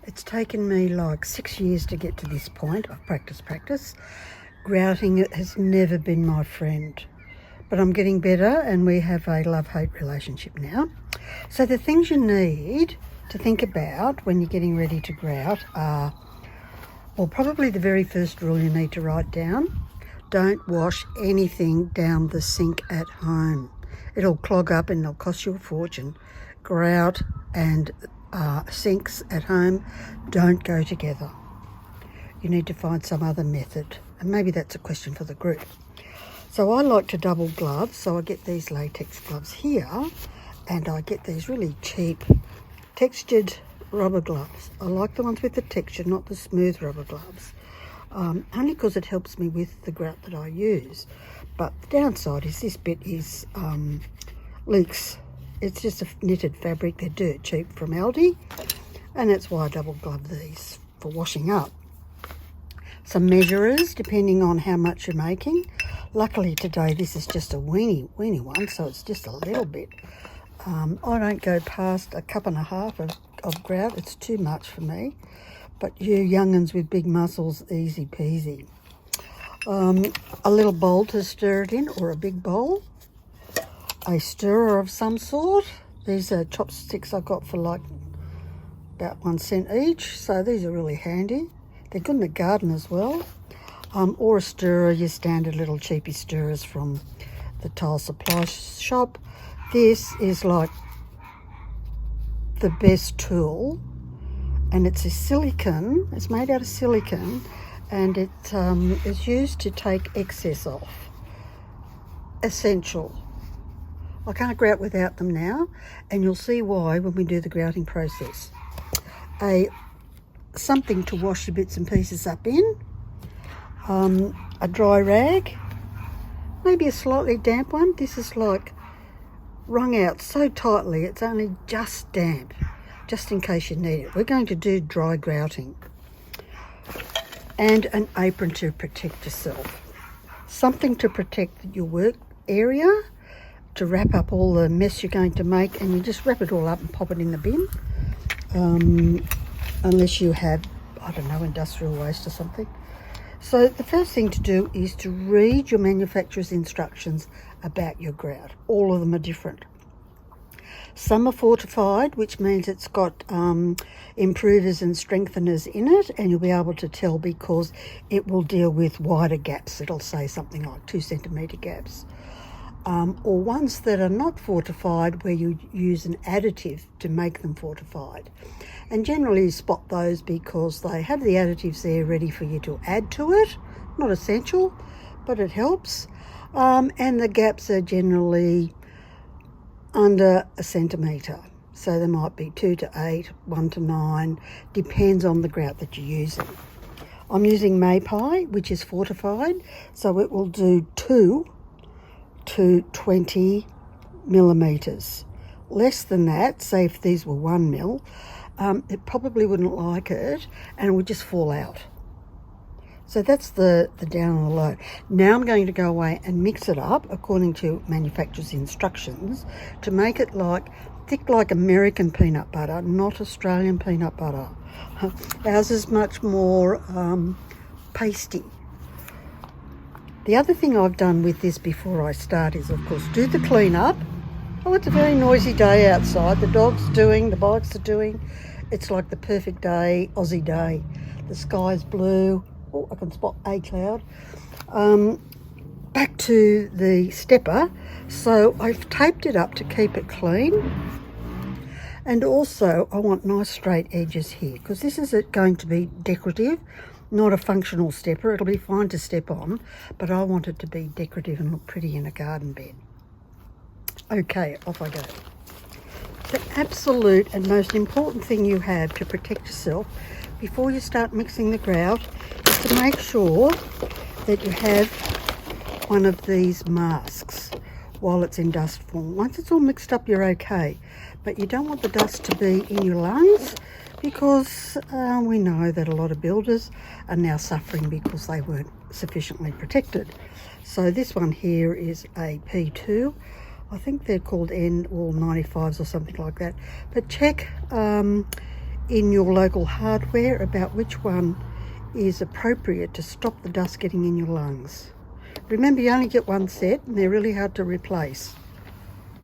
It's taken me like 6 years to get to this point of practice. Grouting has never been my friend, but I'm getting better and we have a love-hate relationship now. So the things you need to think about when you're getting ready to grout are, well, probably the very first rule you need to write down: don't wash anything down the sink at home. It'll clog up and it'll cost you a fortune. Grout and sinks at home don't go together. You need to find some other method, and maybe that's a question for the group. So I like to double glove, so I get these latex gloves here, and I get these really cheap textured rubber gloves. I like the ones with the texture, not the smooth rubber gloves, only because it helps me with the grout that I use. But the downside is this bit is leaks. It's just a knitted fabric. They're dirt cheap from Aldi, and that's why I double glove these for washing up. Some measurers, depending on how much you're making. Luckily today this is just a weeny one, so it's just a little bit. I don't go past a cup and a half of grout. It's too much for me. But you young'uns with big muscles, easy peasy. A little bowl to stir it in, or a big bowl. A stirrer of some sort. These are chopsticks I got for like about 1 cent each, so these are really handy. They're good in the garden as well. Or a stirrer, your standard little cheapy stirrers from the tile supply shop. This is like the best tool, and it's a silicone. It's made out of silicone, and it is used to take excess off. Essential. I can't grout without them now, and you'll see why when we do the grouting process. Something to wash your bits and pieces up in, a dry rag, maybe a slightly damp one. This is like wrung out so tightly it's only just damp, just in case you need it. We're going to do dry grouting. And an apron to protect yourself. Something to protect your work area, to wrap up all the mess you're going to make, and you just wrap it all up and pop it in the bin. Unless you have, I don't know, industrial waste or something. So the first thing to do is to read your manufacturer's instructions about your grout. All of them are different. Some are fortified, which means it's got improvers and strengtheners in it, and you'll be able to tell because it will deal with wider gaps. It'll say something like 2 centimetre gaps. Or ones that are not fortified, where you use an additive to make them fortified. And generally you spot those because they have the additives there ready for you to add to it. Not essential, but it helps. And the gaps are generally under 1 centimetre. So they might be 2 to 8, 1 to 9, depends on the grout that you're using. I'm using Maypie, which is fortified, so it will do 2 to 20 millimetres. Less than that, say if these were 1 mil, it probably wouldn't like it and it would just fall out. So that's the down and the low. Now I'm going to go away and mix it up according to manufacturer's instructions to make it thick like American peanut butter, not Australian peanut butter. Ours is much more pasty. The other thing I've done with this before I start is, of course, do the clean up. Oh, it's a very noisy day outside. The dog's doing, the bikes are doing. It's like the perfect day, Aussie day. The sky's blue. Oh, I can spot a cloud. Back to the stepper. So I've taped it up to keep it clean. And also I want nice straight edges here, because this is going to be decorative, not a functional stepper. It'll be fine to step on, but I want it to be decorative and look pretty in a garden bed. Okay, off I go. The absolute and most important thing you have to protect yourself before you start mixing the grout is to make sure that you have one of these masks while it's in dust form. Once it's all mixed up, you're okay, but you don't want the dust to be in your lungs, because we know that a lot of builders are now suffering because they weren't sufficiently protected. So this one here is a P2. I think they're called N or 95s or something like that. But check in your local hardware about which one is appropriate to stop the dust getting in your lungs. Remember, you only get one set and they're really hard to replace.